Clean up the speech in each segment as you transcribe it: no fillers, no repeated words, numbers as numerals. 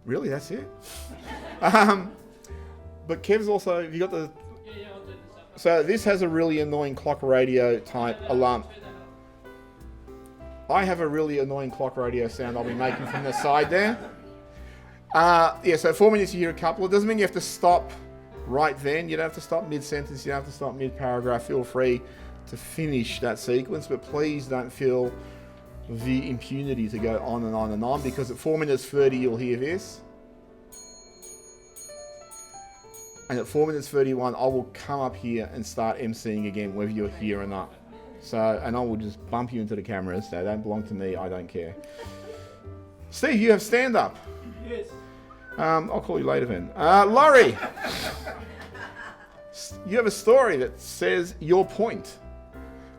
Really, that's it? But Kev's also, have you got the... Yeah, I'll do this up. So this has a really annoying clock radio type alarm. Turn that up. I have a really annoying clock radio sound I'll be making from the side there. So 4 minutes you hear a couple. It doesn't mean you have to stop right then. You don't have to stop mid-sentence. You don't have to stop mid-paragraph. Feel free to finish that sequence, but please don't feel the impunity to go on and on and on, because at 4 minutes 30 you'll hear this. And at 4 minutes 31 I will come up here and start emceeing again, whether you're here or not. So, and I will just bump you into the cameras. They don't belong to me, I don't care. Steve, you have stand-up. Yes. I'll call you later then. Laurie, you have a story that says your point.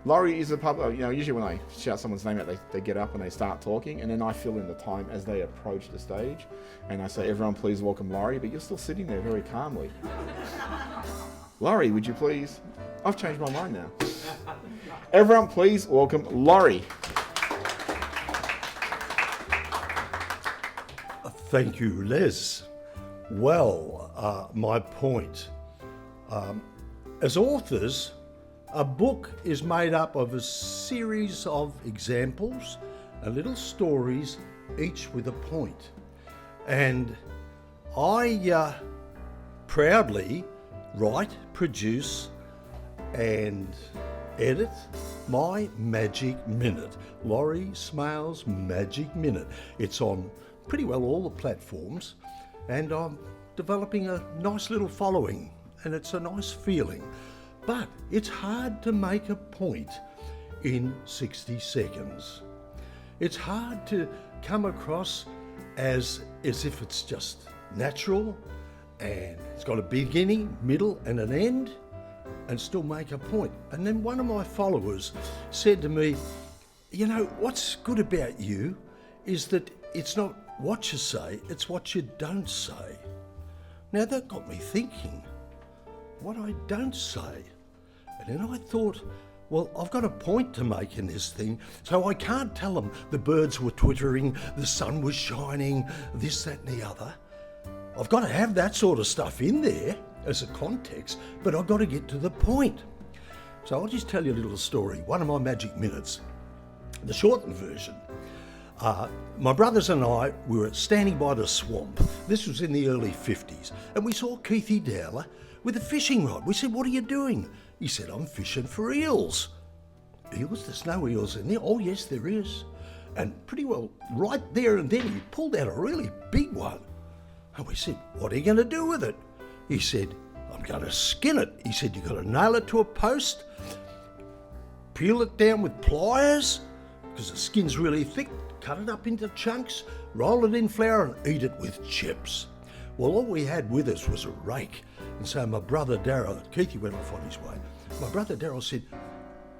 Laurie is a public, usually when I shout someone's name out, they get up and they start talking, and then I fill in the time as they approach the stage. And I say, everyone please welcome Laurie, but you're still sitting there very calmly. Laurie, would you please? I've changed my mind now. Everyone please welcome Laurie. Thank you, Les. Well, my point. As authors, a book is made up of a series of examples and little stories, each with a point. And I proudly write, produce, and edit my Magic Minute. Laurie Smale's Magic Minute. It's on pretty well all the platforms, and I'm developing a nice little following, and it's a nice feeling. But it's hard to make a point in 60 seconds. It's hard to come across as if it's just natural and it's got a beginning, middle and an end, and still make a point. And then one of my followers said to me, what's good about you is that it's not what you say, it's what you don't say. Now that got me thinking, what I don't say. And then I thought, well, I've got a point to make in this thing, so I can't tell them the birds were twittering, the sun was shining, this, that and the other. I've got to have that sort of stuff in there as a context, but I've got to get to the point. So I'll just tell you a little story, one of my Magic Minutes, the shortened version. My brothers and I were standing by the swamp. This was in the early 50s, and we saw Keithy Dowler with a fishing rod. We said, "What are you doing?" He said, "I'm fishing for eels." Eels? There's no eels in there. Oh yes, there is. And pretty well right there and then he pulled out a really big one. And we said, "What are you going to do with it?" He said, "I'm going to skin it." He said, "You've got to nail it to a post, peel it down with pliers, because the skin's really thick, cut it up into chunks, roll it in flour and eat it with chips." Well, all we had with us was a rake. And so my brother Darryl, Keithy went off on his way. My brother Darryl said,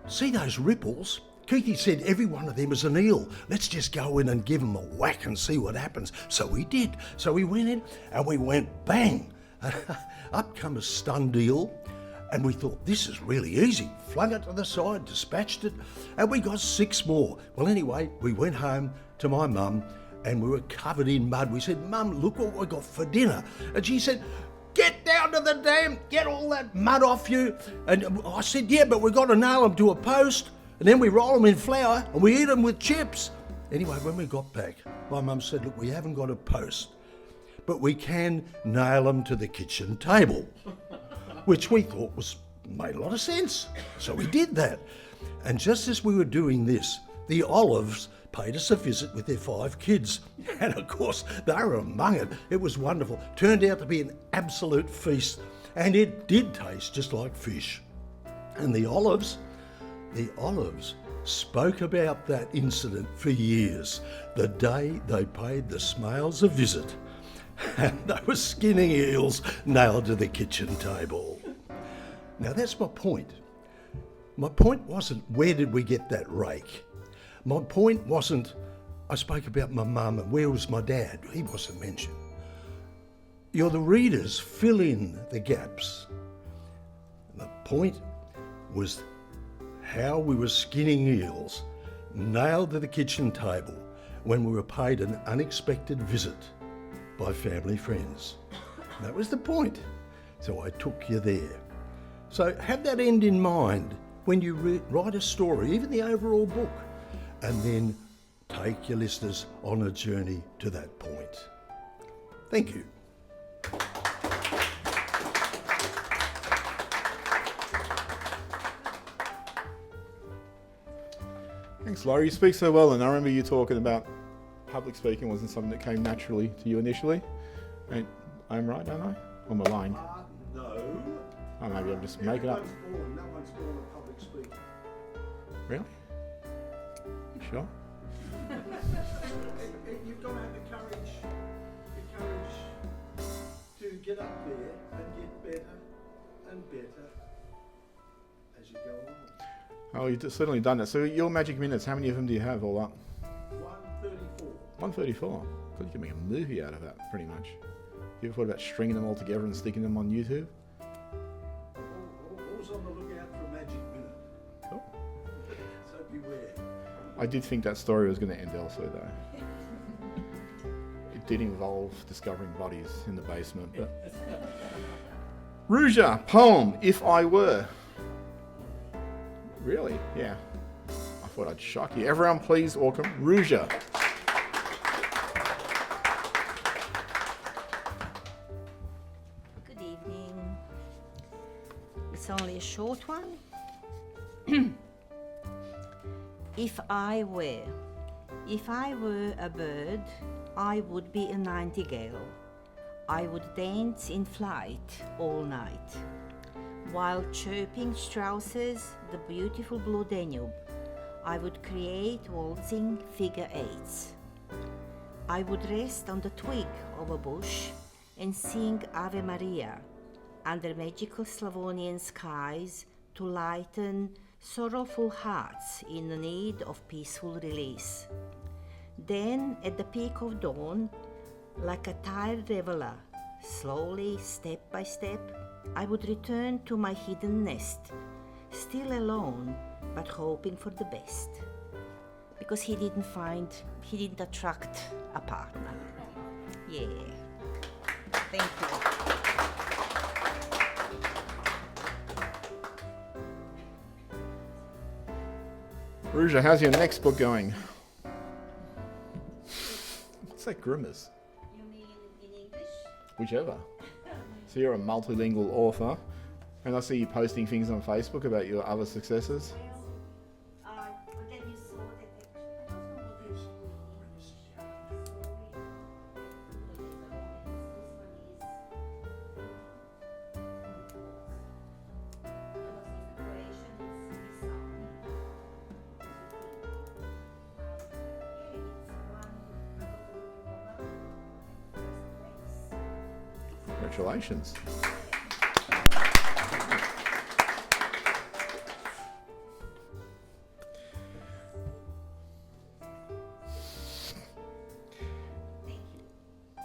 "See those ripples?" Keithy said, "Every one of them is an eel. Let's just go in and give them a whack and see what happens." So we did. So we went in and we went bang. Up come a stunned eel. And we thought, this is really easy. Flung it to the side, dispatched it, and we got 6 more. Well, anyway, we went home to my mum and we were covered in mud. We said, "Mum, look what we got for dinner." And she said, "Get down to the dam, get all that mud off you." And I said, "Yeah, but we've got to nail them to a post, and then we roll them in flour and we eat them with chips." Anyway, when we got back, my mum said, "Look, we haven't got a post, but we can nail them to the kitchen table," which we thought made a lot of sense. So we did that. And just as we were doing this, the Olives paid us a visit with their 5 kids. And of course, they were among it. It was wonderful. Turned out to be an absolute feast. And it did taste just like fish. And the Olives spoke about that incident for years, the day they paid the Smales a visit. And they were skinning eels nailed to the kitchen table. Now that's my point. My point wasn't, where did we get that rake? My point wasn't, I spoke about my mum and where was my dad? He wasn't mentioned. You're the readers, fill in the gaps. The point was how we were skinning eels, nailed to the kitchen table when we were paid an unexpected visit. by family friends. That was the point. So I took you there. So have that end in mind when you write a story, even the overall book, and then take your listeners on a journey to that point. Thank you. Thanks, Laurie. You speak so well, and I remember you talking about public speaking wasn't something that came naturally to you initially. And I'm right, don't I? Or am I lying? No. Oh, maybe I'm just making up. No one's born a public speaker. Really? You sure? You've got to have the courage to get up there and get better and better as you go on. Oh, you've certainly done that. So your magic minutes, how many of them do you have all up? 134. 134. God, you can make a movie out of that, pretty much. You ever thought about stringing them all together and sticking them on YouTube? Always on the lookout for a magic minute. Cool. So beware. I did think that story was going to end elsewhere, though. It did involve discovering bodies in the basement, but... Ruja, poem, If I Were. Really? Yeah. I thought I'd shock you. Everyone please welcome Ruja. Good evening. It's only a short one. If I were a bird, I would be a nightingale. I would dance in flight all night, while chirping Strauss's The Beautiful Blue Danube. I would create waltzing figure eights. I would rest on the twig of a bush and sing Ave Maria under magical Slavonian skies to lighten sorrowful hearts in need of peaceful release. Then, at the peak of dawn, like a tired reveler, slowly, step by step, I would return to my hidden nest, still alone, but hoping for the best. Because he didn't attract a partner. Yeah. Thank you. Ruja, how's your next book going? What's that grimace? You mean in English? Whichever. So you're a multilingual author, and I see you posting things on Facebook about your other successes. But then you saw that I don't know what Congratulations.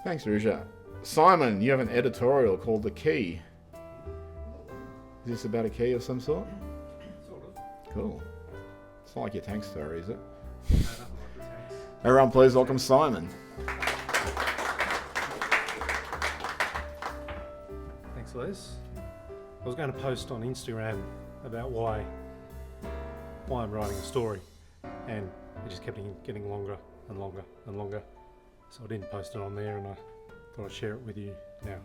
Thanks, Ruja. Simon, you have an editorial called The Key. Is this about a key of some sort? Sort of. Cool. It's not like your tank story, is it? No, nothing like the tanks. Everyone please welcome Simon. Thanks, Les. I was going to post on Instagram about why I'm writing a story, and it just kept getting longer and longer and longer. So I didn't post it on there, and I thought I'd share it with you now.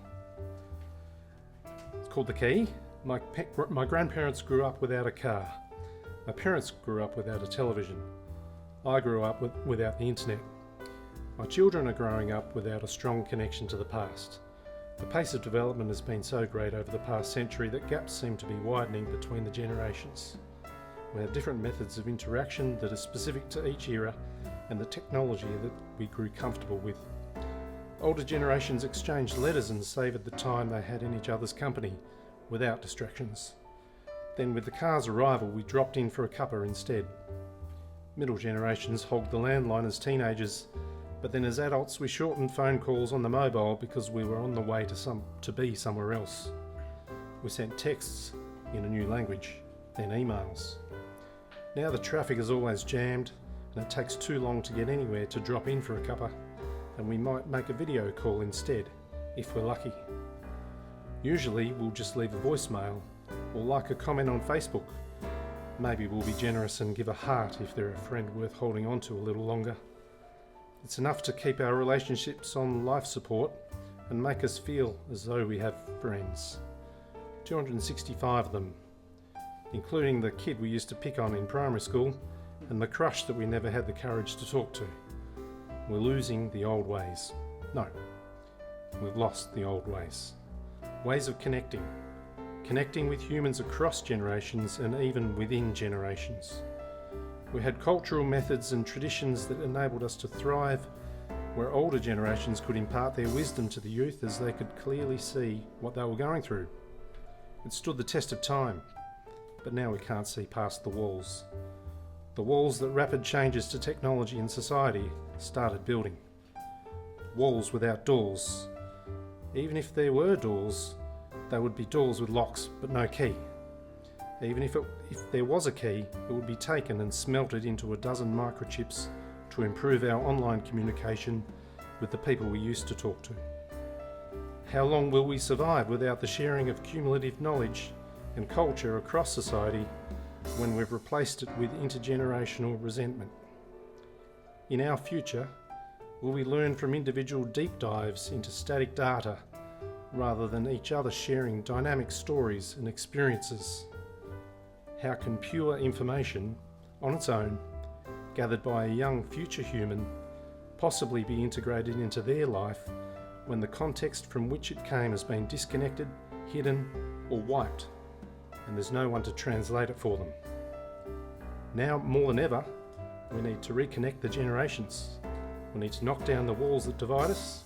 It's called The Key. My grandparents grew up without a car. My parents grew up without a television. I grew up without the internet. My children are growing up without a strong connection to the past. The pace of development has been so great over the past century that gaps seem to be widening between the generations. We have different methods of interaction that are specific to each era and the technology that we grew comfortable with. Older generations exchanged letters and savoured the time they had in each other's company without distractions. Then with the car's arrival, we dropped in for a cuppa instead. Middle generations hogged the landline as teenagers, but then as adults we shortened phone calls on the mobile because we were on the way to be somewhere else. We sent texts in a new language, then emails. Now the traffic is always jammed and it takes too long to get anywhere to drop in for a cuppa. and we might make a video call instead, if we're lucky. Usually we'll just leave a voicemail or like a comment on Facebook. Maybe we'll be generous and give a heart if they're a friend worth holding on to a little longer. It's enough to keep our relationships on life support and make us feel as though we have friends. 265 of them, including the kid we used to pick on in primary school and the crush that we never had the courage to talk to. We're losing the old ways. No, we've lost the old ways. Ways of connecting with humans across generations and even within generations. We had cultural methods and traditions that enabled us to thrive, where older generations could impart their wisdom to the youth as they could clearly see what they were going through. It stood the test of time, but now we can't see past the walls. The walls that rapid changes to technology and society started building. Walls without doors. Even if there were doors, they would be doors with locks but no key. Even if there was a key, it would be taken and smelted into a dozen microchips to improve our online communication with the people we used to talk to. How long will we survive without the sharing of cumulative knowledge and culture across society when we've replaced it with intergenerational resentment? In our future, will we learn from individual deep dives into static data rather than each other sharing dynamic stories and experiences? How can pure information, on its own, gathered by a young future human, possibly be integrated into their life when the context from which it came has been disconnected, hidden, or wiped, and there's no one to translate it for them? Now, more than ever, we need to reconnect the generations. We need to knock down the walls that divide us,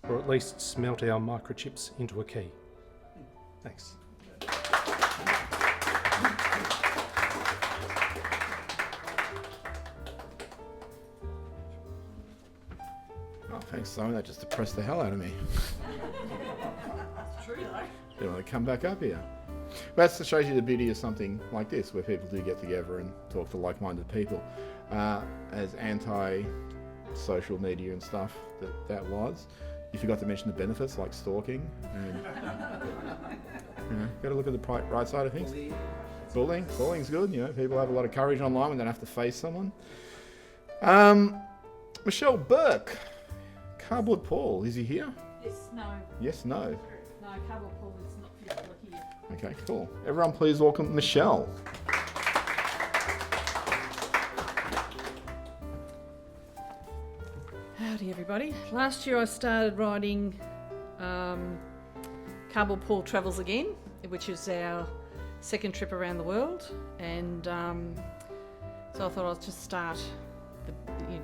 or at least smelt our microchips into a key. Thanks. Oh, thanks, Simon. That just depressed the hell out of me. It's true though. Didn't want to come back up here. But that shows you the beauty of something like this, where people do get together and talk to like-minded people. As anti-social media and stuff that was, you forgot to mention the benefits like stalking and got to look at the right side of things. Bullying's good. People have a lot of courage online when they don't have to face someone. Michelle Burke, Cardboard Paul, is he here? Yes, no. Yes, no. No, Cardboard Paul is not physically here. Okay, cool. Everyone please welcome Michelle. Howdy everybody. Last year I started writing Cardboard Paul Travels Again, which is our second trip around the world, and so I thought I'll just start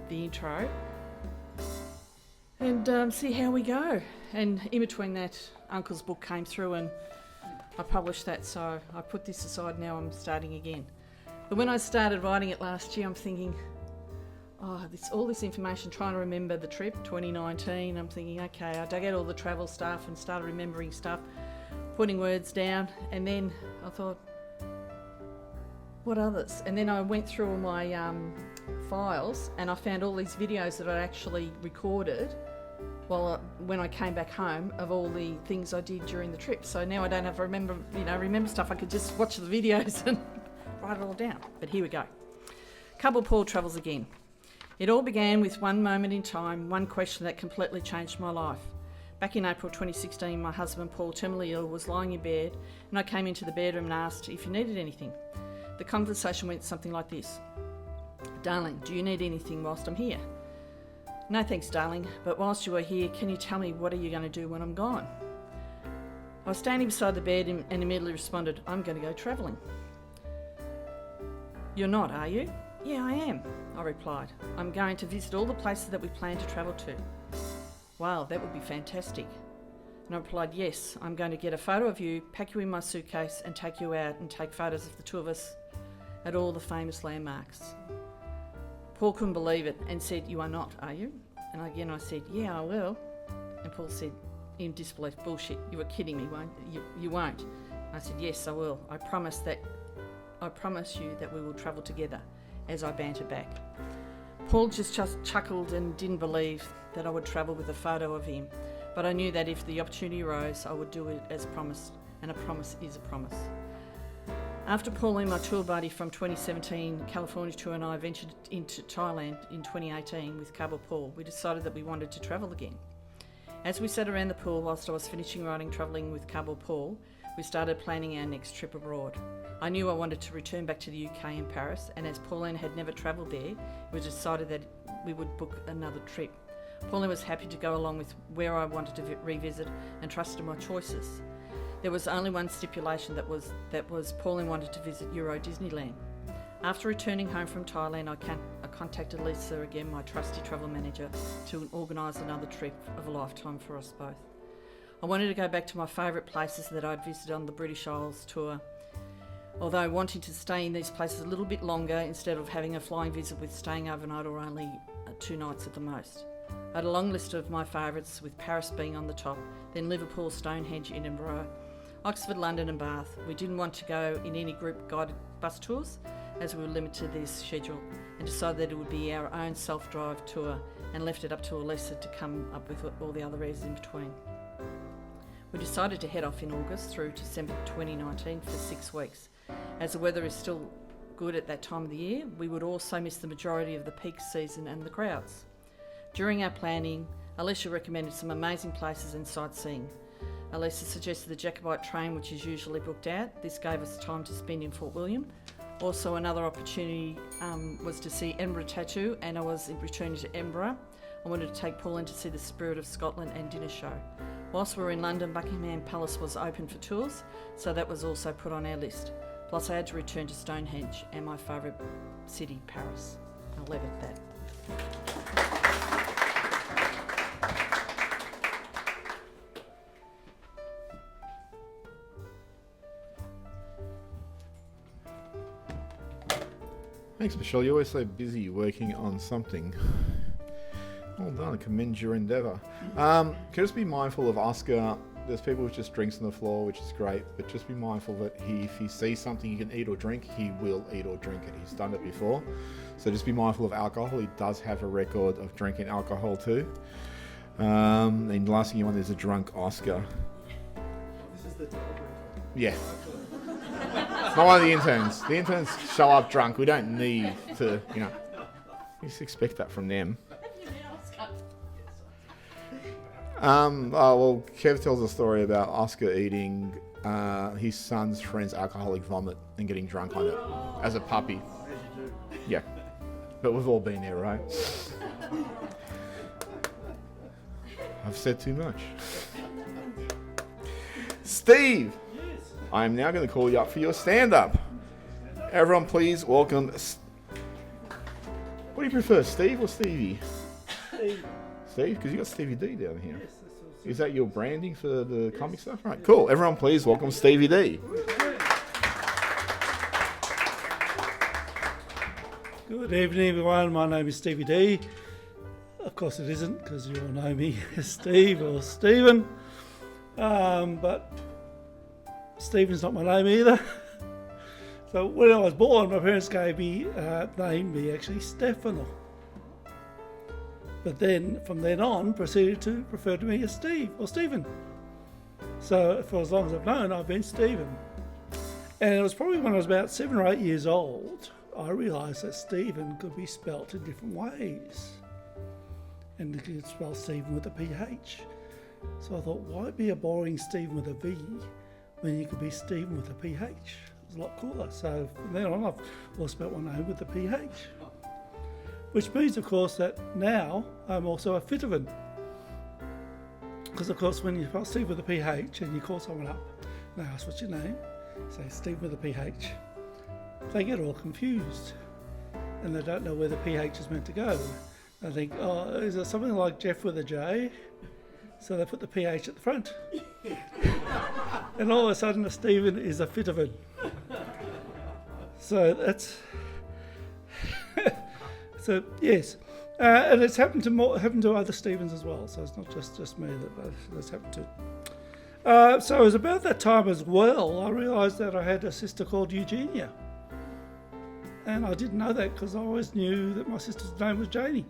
the intro and see how we go. And in between that, Uncle's book came through and I published that, so I put this aside. Now I'm starting again. But when I started writing it last year, I'm thinking, all this information, trying to remember the trip, 2019. I'm thinking, okay, I dug out all the travel stuff and started remembering stuff, putting words down, and then I thought, what others? And then I went through all my files and I found all these videos that I'd actually recorded when I came back home of all the things I did during the trip. So now I don't have to remember stuff. I could just watch the videos and write it all down. But here we go. Cardboard Paul Travels Again. It all began with one moment in time, one question that completely changed my life. Back in April 2016, my husband Paul, terminally ill, was lying in bed, and I came into the bedroom and asked if he needed anything. The conversation went something like this. Darling, do you need anything whilst I'm here? No thanks, darling, but whilst you are here, can you tell me what are you going to do when I'm gone? I was standing beside the bed and immediately responded, I'm going to go travelling. You're not, are you? Yeah, I am, I replied. I'm going to visit all the places that we plan to travel to. Wow, that would be fantastic. And I replied, yes, I'm going to get a photo of you, pack you in my suitcase and take you out and take photos of the two of us at all the famous landmarks. Paul couldn't believe it and said, you are not, are you? And again I said, yeah, I will. And Paul said, in disbelief, bullshit, you were kidding me, won't you? You won't. I said, yes, I will. I promise you that we will travel together, as I bantered back. Paul just chuckled and didn't believe that I would travel with a photo of him, but I knew that if the opportunity arose, I would do it as promised, and a promise is a promise. After Pauline, my tour buddy from 2017 California tour, and I ventured into Thailand in 2018 with Cabo Paul, we decided that we wanted to travel again. As we sat around the pool whilst I was finishing writing Travelling with Cabo Paul, we started planning our next trip abroad. I knew I wanted to return back to the UK and Paris, and as Pauline had never travelled there, it was decided that we would book another trip. Pauline was happy to go along with where I wanted to revisit and trusted my choices. There was only one stipulation, that was Pauline wanted to visit Euro Disneyland. After returning home from Thailand, I contacted Lisa again, my trusty travel manager, to organise another trip of a lifetime for us both. I wanted to go back to my favourite places that I'd visited on the British Isles tour, although wanting to stay in these places a little bit longer instead of having a flying visit with staying overnight or only 2 nights at the most. I had a long list of my favourites, with Paris being on the top, then Liverpool, Stonehenge, Edinburgh, Oxford, London and Bath. We didn't want to go in any group guided bus tours as we were limited to this schedule, and decided that it would be our own self-drive tour, and left it up to Elisa to come up with all the other areas in between. We decided to head off in August through to December 2019 for 6 weeks. As the weather is still good at that time of the year, we would also miss the majority of the peak season and the crowds. During our planning, Alicia recommended some amazing places and sightseeing. Alicia suggested the Jacobite train, which is usually booked out. This gave us time to spend in Fort William. Also, another opportunity was to see Edinburgh Tattoo, and I was returning to Edinburgh. I wanted to take Paul in to see the Spirit of Scotland and dinner show. Whilst we were in London, Buckingham Palace was open for tours, so that was also put on our list. Plus, I had to return to Stonehenge and my favourite city, Paris. I'll leave it at that. Thanks, Michelle. You're always so busy working on something. Well done. I commend your endeavour. Can just be mindful of Oscar. There's people with just drinks on the floor, which is great, but just be mindful that if he sees something he can eat or drink, he will eat or drink it. He's done it before. So just be mindful of alcohol. He does have a record of drinking alcohol too. And the last thing you want is a drunk Oscar. This is the delivery. Yeah. Not one of the interns. The interns show up drunk. We don't need to, you just expect that from them. Well, Kev tells a story about Oscar eating his son's friend's alcoholic vomit and getting drunk on it as a puppy. Yeah. But we've all been there, right? I've said too much. Steve! I am now going to call you up for your stand-up. Everyone please welcome... What do you prefer, Steve or Stevie? Steve. Steve? Because you got Stevie D down here. Yes, that's all. Is that your branding for the comic stuff? Right, cool. Everyone please welcome Stevie D. Good evening, everyone. My name is Stevie D. Of course it isn't, because you all know me as Steve or Stephen. But Stephen's not my name either. So when I was born, my parents named me actually Stefano. But then, from then on, proceeded to refer to me as Steve or Stephen. So for as long as I've known, I've been Stephen. And it was probably when I was about 7 or 8 years old, I realised that Stephen could be spelt in different ways. And you could spell Stephen with a PH. So I thought, why be a boring Stephen with a V when you could be Stephen with a PH? It was a lot cooler. So from then on, I've always spelt my name with a PH. Which means, of course, that now I'm also a Fitterman. Because, of course, when you spell Steve with a PH and you call someone up and they ask what's your name, say Steve with a PH, they get all confused. And they don't know where the PH is meant to go. They think, oh, is it something like Jeff with a J? So they put the PH at the front. And all of a sudden, a Stephen is a Fitterman. So that's... So yes, and it's happened to other Stephens as well. So it's not just me that's happened to. So it was about that time as well. I realised that I had a sister called Eugenia, And I didn't know that because I always knew that my sister's name was Janie.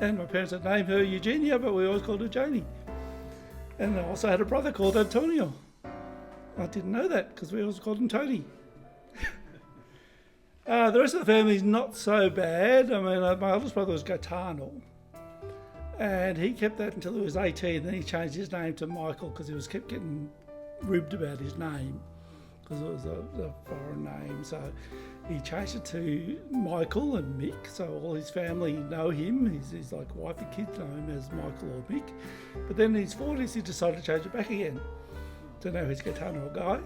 And my parents had named her Eugenia, but we always called her Janie. And I also had a brother called Antonio. I didn't know that because we always called him Tony. The rest of the family's not so bad. I mean, my eldest brother was Gaetano. And he kept that until he was 18. Then he changed his name to Michael because he was kept getting ribbed about his name because it was a foreign name. So he changed it to Michael and Mick. So all his family know him. His like wife and kids know him as Michael or Mick. But then in his 40s, he decided to change it back again. So now he's Gaetano guy.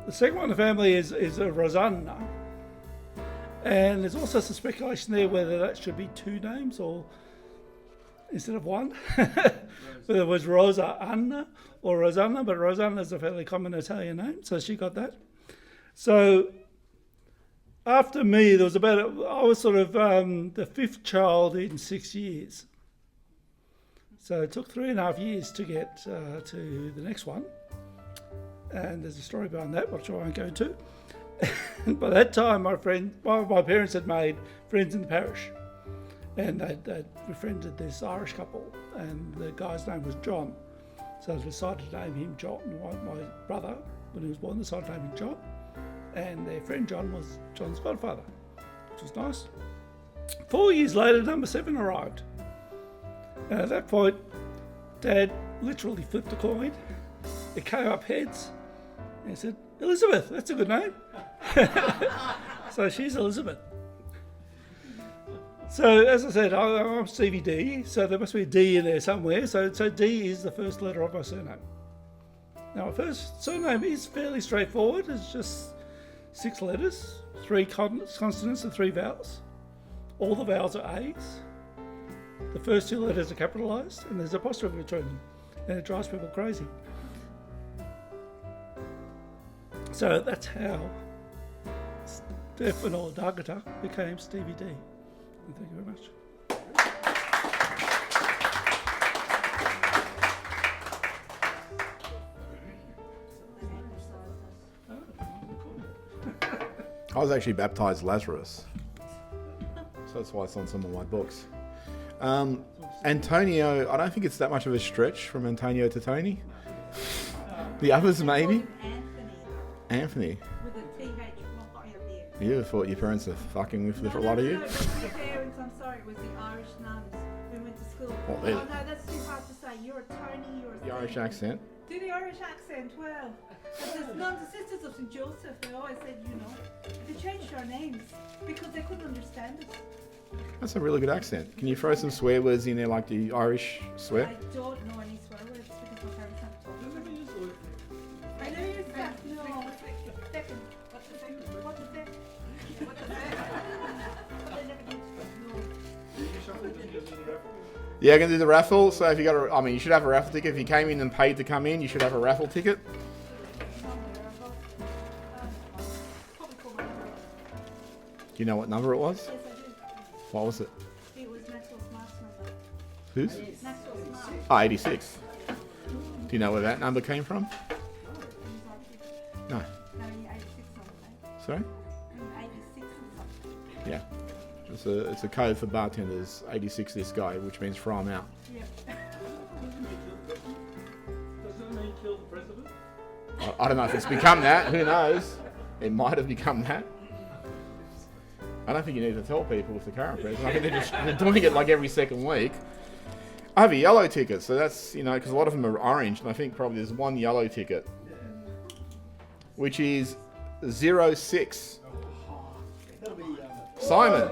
The second one in the family is Rosanna. And there's also some speculation there whether that should be two names or instead of one. Whether it was Rosa Anna or Rosanna, but Rosanna is a fairly common Italian name, so she got that. So after me, there was I was sort of the fifth child in 6 years. So it took 3.5 years to get to the next one. And there's a story behind that, which I won't go into. And by that time, my parents had made friends in the parish. And they'd befriended this Irish couple. And the guy's name was John. So they decided to name him John. My brother, when he was born, decided to name him John. And their friend John was John's godfather, which was nice. 4 years later, number 7 arrived. And at that point, Dad literally flipped a coin. It came up heads. And he said, Elizabeth, that's a good name. So she's Elizabeth. So as I said, I'm Stevie D, so there must be a D in there somewhere. So D is the first letter of my surname. Now my first surname is fairly straightforward. It's just 6 letters, 3 consonants and 3 vowels. All the vowels are A's. The first 2 letters are capitalised and there's an apostrophe between them. And it drives people crazy. So that's how Stefano D'Agata became Stevie D. And thank you very much. I was actually baptised Lazarus. So that's why it's on some of my books. Antonio, I don't think it's that much of a stretch from Antonio to Tony. The others maybe? Anthony. With a TH block out there. You thought your parents are fucking with a lot of you? No, it wasn't your parents, I'm sorry, it was the Irish nuns who went to school. Well, Oh no, that's too hard to say. You're a Tony, you're a The Irish Stephen. accent. Do the Irish accent well. But the nuns, the sisters of St. Joseph, they always said, they changed our names because they couldn't understand us. That's a really good accent. Can you throw some swear words in there like the Irish swear? I don't know any swear words because my parents have taught me. I know you said no. Second. What's the second? What's the second? What's the second? But they never did. No. Yeah, I'm going to do the raffle. So if you got you should have a raffle ticket. If you came in and paid to come in, you should have a raffle ticket. Do you know what number it was? Yes, I do. What was it? It was Maxwell Smart's number. Whose? Maxwell Smart. Oh, 86. Do you know where that number came from? No. No, you're 86 something. Sorry? You're 86 something. Yeah. It's a code for bartenders. 86 this guy, which means throw 'em out. Yeah. Does that mean kill the president? I don't know if it's become that. Who knows? It might have become that. I don't think you need to tell people if the current president. I think they're doing it like every second week. I have a yellow ticket, so that's, because a lot of them are orange, and I think probably there's one yellow ticket, which is 06. Simon.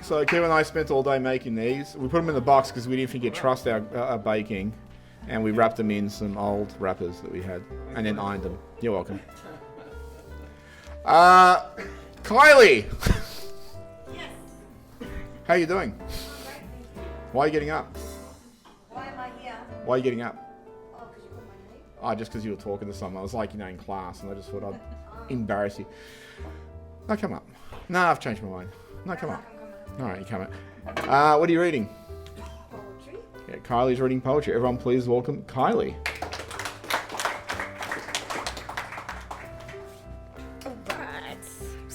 So Kevin and I spent all day making these. We put them in the box because we didn't think you'd trust our baking. And we wrapped them in some old wrappers that we had. And then ironed them. You're welcome. Kylie! Yes. How are you doing? Why are you getting up? Why am I here? Why are you getting up? Oh, because you called my name? Oh, just because you were talking to someone. I was like, in class. And I just thought I'd embarrass you. No, come up. No, I've changed my mind. No, come up. All right, you come up. What are you reading? Poetry. Yeah, Kylie's reading poetry. Everyone please welcome Kylie.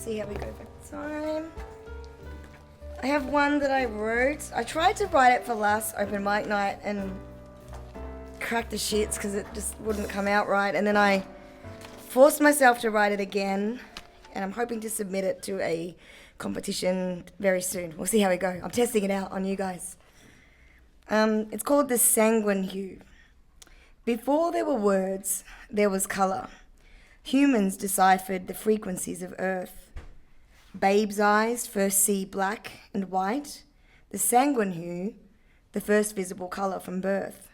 see how we go for time. I have one that I wrote. I tried to write it for last open mic night and cracked the shits because it just wouldn't come out right. And then I forced myself to write it again, and I'm hoping to submit it to a competition very soon. We'll see how we go. I'm testing it out on you guys. It's called The Sanguine Hue. Before there were words, there was colour. Humans deciphered the frequencies of Earth. Babe's eyes first see black and white, the sanguine hue, the first visible colour from birth.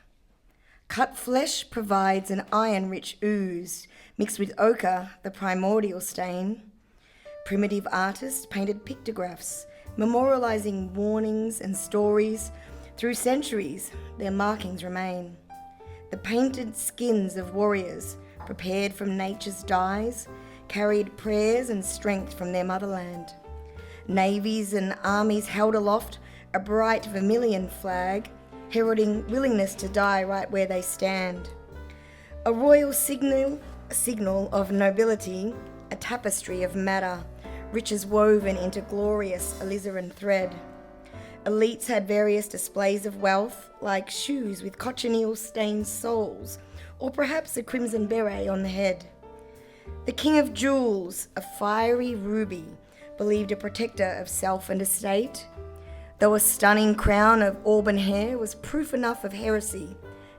Cut flesh provides an iron-rich ooze, mixed with ochre, the primordial stain. Primitive artists painted pictographs, memorialising warnings and stories. Through centuries, their markings remain. The painted skins of warriors, prepared from nature's dyes, carried prayers and strength from their motherland. Navies and armies held aloft a bright vermilion flag, heralding willingness to die right where they stand. A royal signal of nobility, a tapestry of matter, riches woven into glorious alizarin thread. Elites had various displays of wealth, like shoes with cochineal-stained soles, or perhaps a crimson beret on the head. The king of jewels, a fiery ruby, believed a protector of self and estate, though a stunning crown of auburn hair was proof enough of heresy,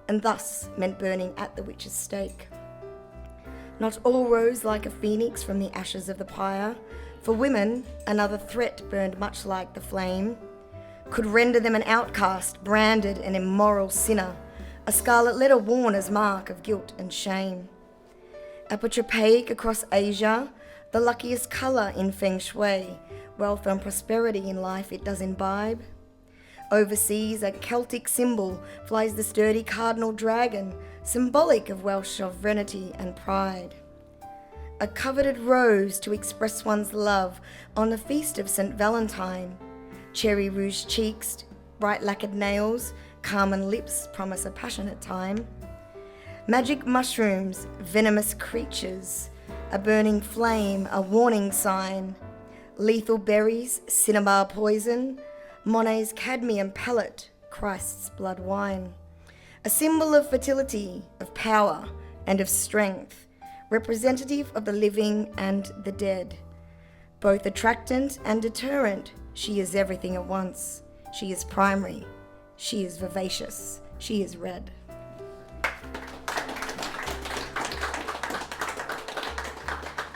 and thus meant burning at the witch's stake. Not all rose like a phoenix from the ashes of the pyre. For women, another threat burned much like the flame, could render them an outcast, branded an immoral sinner, a scarlet letter worn as mark of guilt and shame. Apotropaic across Asia, the luckiest colour in Feng Shui, wealth and prosperity in life it does imbibe. Overseas, a Celtic symbol flies the sturdy cardinal dragon, symbolic of Welsh sovereignty and pride. A coveted rose to express one's love on the feast of St. Valentine. Cherry rouge cheeks, bright lacquered nails, carmine lips promise a passionate time. Magic mushrooms, venomous creatures, a burning flame, a warning sign. Lethal berries, cinnabar poison, Monet's cadmium pellet, Christ's blood wine. A symbol of fertility, of power, and of strength, representative of the living and the dead. Both attractant and deterrent, she is everything at once. She is primary, she is vivacious, she is red.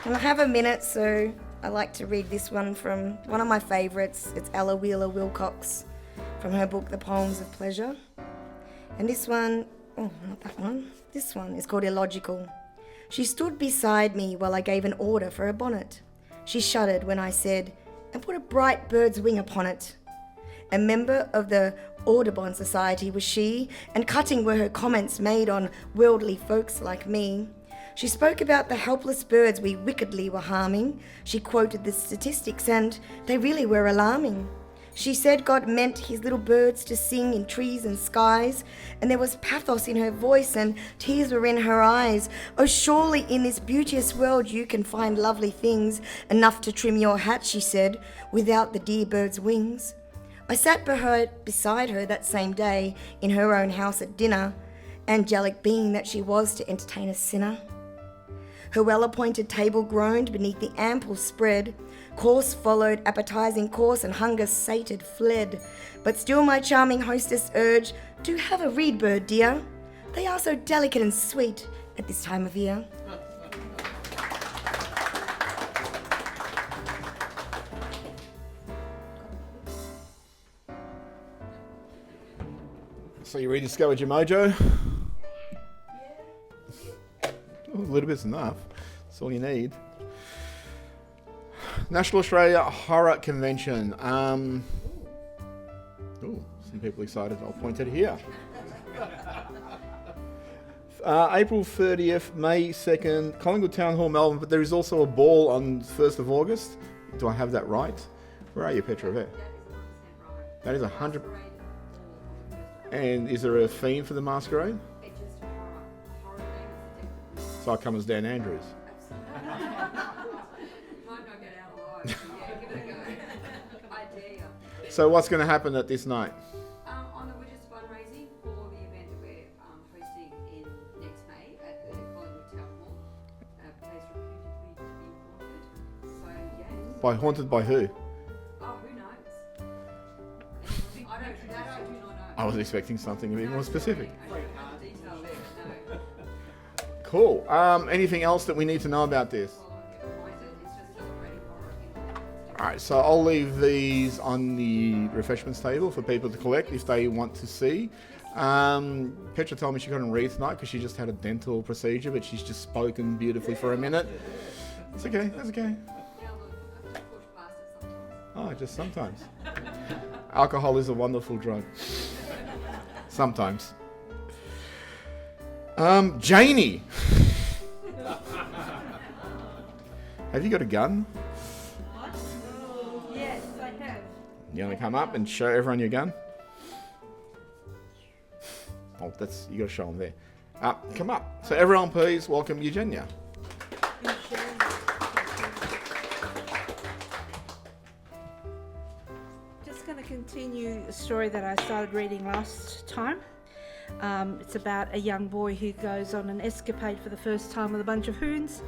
And I have a minute, so I like to read this one from one of my favourites. It's Ella Wheeler Wilcox from her book, The Poems of Pleasure. And this one, oh, not that one. This one is called Illogical. She stood beside me while I gave an order for a bonnet. She shuddered when I said, and put a bright bird's wing upon it. A member of the Audubon Society was she, and cutting were her comments made on worldly folks like me. She spoke about the helpless birds we wickedly were harming. She quoted the statistics, and they really were alarming. She said God meant his little birds to sing in trees and skies, and there was pathos in her voice and tears were in her eyes. Oh, surely in this beauteous world you can find lovely things, enough to trim your hat, she said, without the dear bird's wings. I sat beside her that same day in her own house at dinner, angelic being that she was to entertain a sinner. Her well-appointed table groaned beneath the ample spread. Course followed appetizing course, and hunger sated fled. But still my charming hostess urged, do have a reed bird, dear. They are so delicate and sweet at this time of year. So you rediscovered your mojo? A little bit's enough. That's all you need. National Australia Horror Convention. Some people excited. I'll point it here. April 30th, May 2nd, Collingwood Town Hall, Melbourne. But there is also a ball on 1st of August. Do I have that right? Where are you, Petra? There. That is 100. And is there a theme for the masquerade? It's just a horror theme. So I come as Dan Andrews. Might not get out alive. So what's going to happen at this night? On the Widgets fundraising for the event that we're hosting in next May at the Collingwood Town Hall, a place reputed to be haunted. So yes. By haunted by who? Oh, who knows? I do not know. I was expecting something a bit more specific. I don't have the detail there. No. Cool. Anything else that we need to know about this? It's just celebrating horror. All right, so I'll leave these on the refreshments table for people to collect if they want to see. Petra told me she couldn't read tonight because she just had a dental procedure, but she's just spoken beautifully for a minute. It's okay, that's okay. Yeah, look, I push past it sometimes. Oh, just sometimes. Alcohol is a wonderful drug. Sometimes. Janie! Have you got a gun? Yes, I have. You want to come up and show everyone your gun? Oh, you got to show them there. Come up. So everyone, please welcome Eugenia. Just going to continue a story that I started reading last time. It's about a young boy who goes on an escapade for the first time with a bunch of hoons,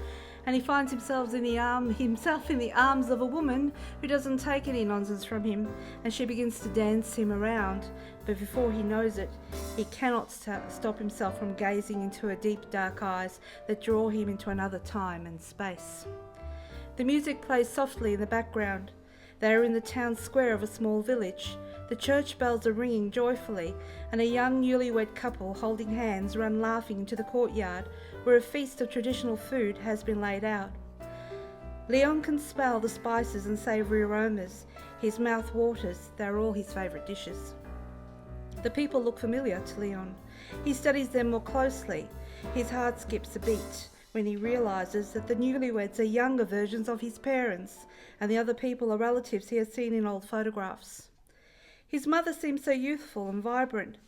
and he finds himself in the arms of a woman who doesn't take any nonsense from him, and she begins to dance him around. But before he knows it, he cannot stop himself from gazing into her deep dark eyes that draw him into another time and space. The music plays softly in the background. They are in the town square of a small village. The church bells are ringing joyfully, and a young newlywed couple holding hands run laughing into the courtyard where a feast of traditional food has been laid out. Leon can smell the spices and savoury aromas. His mouth waters. They are all his favourite dishes. The people look familiar to Leon. He studies them more closely. His heart skips a beat when he realises that the newlyweds are younger versions of his parents, and the other people are relatives he has seen in old photographs. His mother seems so youthful and vibrant.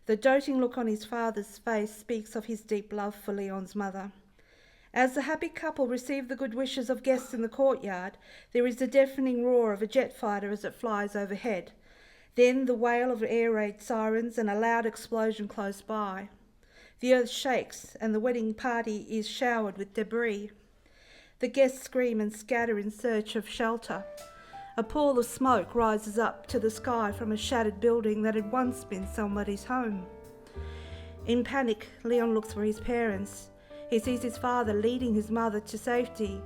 The doting look on his father's face speaks of his deep love for Leon's mother. As the happy couple receive the good wishes of guests in the courtyard, there is the deafening roar of a jet fighter as it flies overhead. Then the wail of air raid sirens and a loud explosion close by. The earth shakes and the wedding party is showered with debris. The guests scream and scatter in search of shelter. A pall of smoke rises up to the sky from a shattered building that had once been somebody's home. In panic, Leon looks for his parents. He sees his father leading his mother to safety.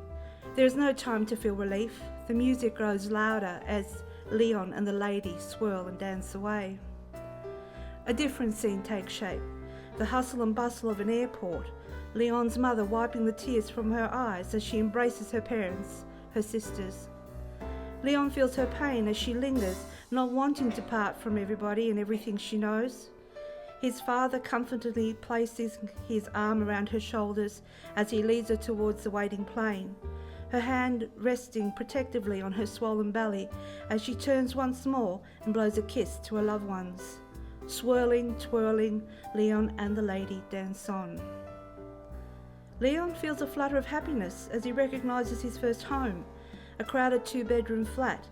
There is no time to feel relief. The music grows louder as Leon and the lady swirl and dance away. A different scene takes shape. The hustle and bustle of an airport. Leon's mother wiping the tears from her eyes as she embraces her parents, her sisters. Leon feels her pain as she lingers, not wanting to part from everybody and everything she knows. His father comfortingly places his arm around her shoulders as he leads her towards the waiting plane, her hand resting protectively on her swollen belly as she turns once more and blows a kiss to her loved ones. Swirling, twirling, Leon and the lady dance on. Leon feels a flutter of happiness as he recognises his first home, a crowded two-bedroom flat.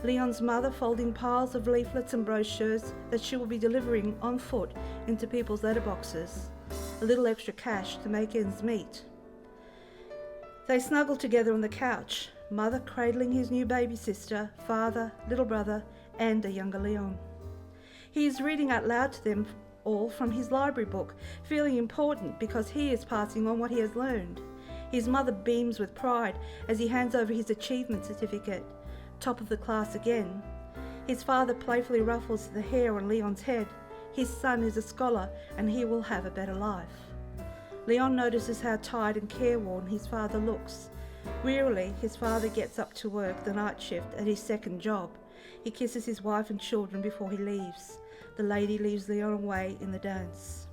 Leon's mother folding piles of leaflets and brochures that she will be delivering on foot into people's letterboxes. A little extra cash to make ends meet. They snuggle together on the couch, mother cradling his new baby sister, father, little brother, and a younger Leon. He is reading out loud to them all from his library book, feeling important because he is passing on what he has learned. His mother beams with pride as he hands over his achievement certificate, top of the class again. His father playfully ruffles the hair on Leon's head. His son is a scholar and he will have a better life. Leon notices how tired and careworn his father looks. Wearily, his father gets up to work the night shift at his second job. He kisses his wife and children before he leaves. The lady leaves Leon away in the dance.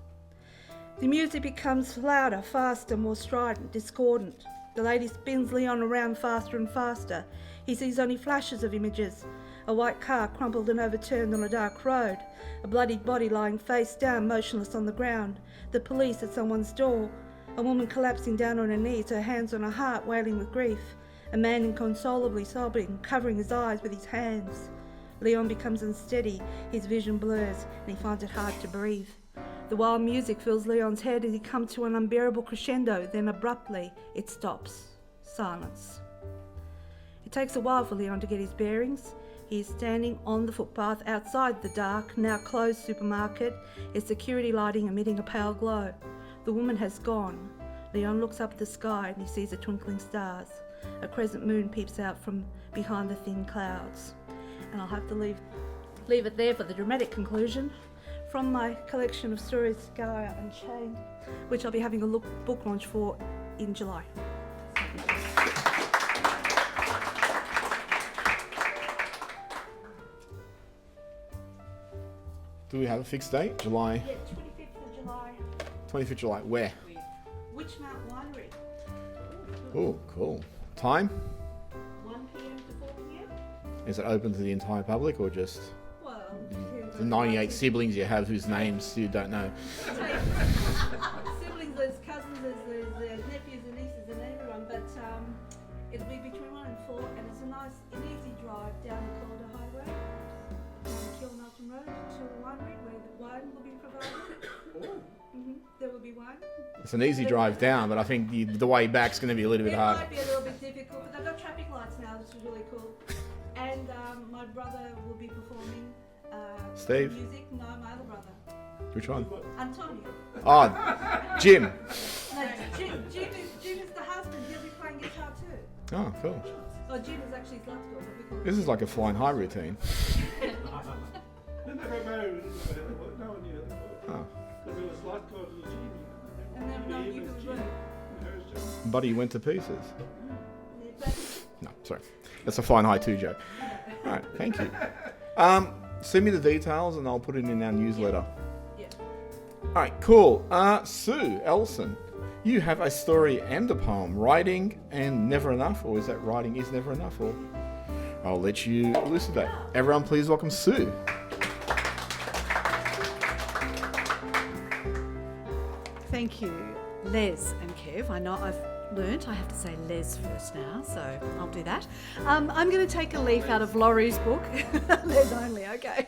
The music becomes louder, faster, more strident, discordant. The lady spins Leon around faster and faster. He sees only flashes of images. A white car crumpled and overturned on a dark road. A bloodied body lying face down, motionless on the ground. The police at someone's door. A woman collapsing down on her knees, her hands on her heart, wailing with grief. A man inconsolably sobbing, covering his eyes with his hands. Leon becomes unsteady, his vision blurs, and he finds it hard to breathe. The wild music fills Leon's head as he comes to an unbearable crescendo, then abruptly it stops. Silence. It takes a while for Leon to get his bearings. He is standing on the footpath outside the dark, now closed supermarket, its security lighting emitting a pale glow. The woman has gone. Leon looks up at the sky and he sees the twinkling stars. A crescent moon peeps out from behind the thin clouds. And I'll have to leave it there for the dramatic conclusion from my collection of stories, Scar Unchained, which I'll be having a book launch for in July. Do we have a fixed date? July? Yeah, 25th of July. 25th July. Where? Witchmount Winery. Oh, cool. Time? 1 p.m. to 4 p.m. Is it open to the entire public or just Well, the 98 siblings you have whose names you don't know? siblings, there's cousins, there's nephews and nieces and everyone, but it'll be between 1 and 4, and it's an easy drive down the Calder Highway, down Kilmelton Road to the winery where the wine will be provided. There will be wine. It's an easy drive down, but I think the way back's going to be a little bit hard. It might be a little bit difficult, but they've got traffic lights now, which is really cool. And my brother will be performing Steve? music. No, my other brother. Which one? Antonio. Oh, Jim. No, Jim is the husband. He'll be playing guitar too. Oh, cool. Oh, Jim is actually his last girl, but we call him. This is like a flying high routine. Then they got married. No one knew that. Oh. Because it was like God and Eugenia. And then no, you can run. Buddy went to pieces. No, sorry. That's a flying high 2 joke. All right, thank you. Send me the details and I'll put it in our newsletter. Yeah. All right, cool. Sue Elson, you have a story and a poem, Writing and Never Enough, or is that Writing is Never Enough? Or I'll let you elucidate. Everyone, please welcome Sue. Thank you, Les and Kev. I know I've learnt I have to say Les first now, so I'll do that. I'm going to take a leaf out of Laurie's book. Les only, okay.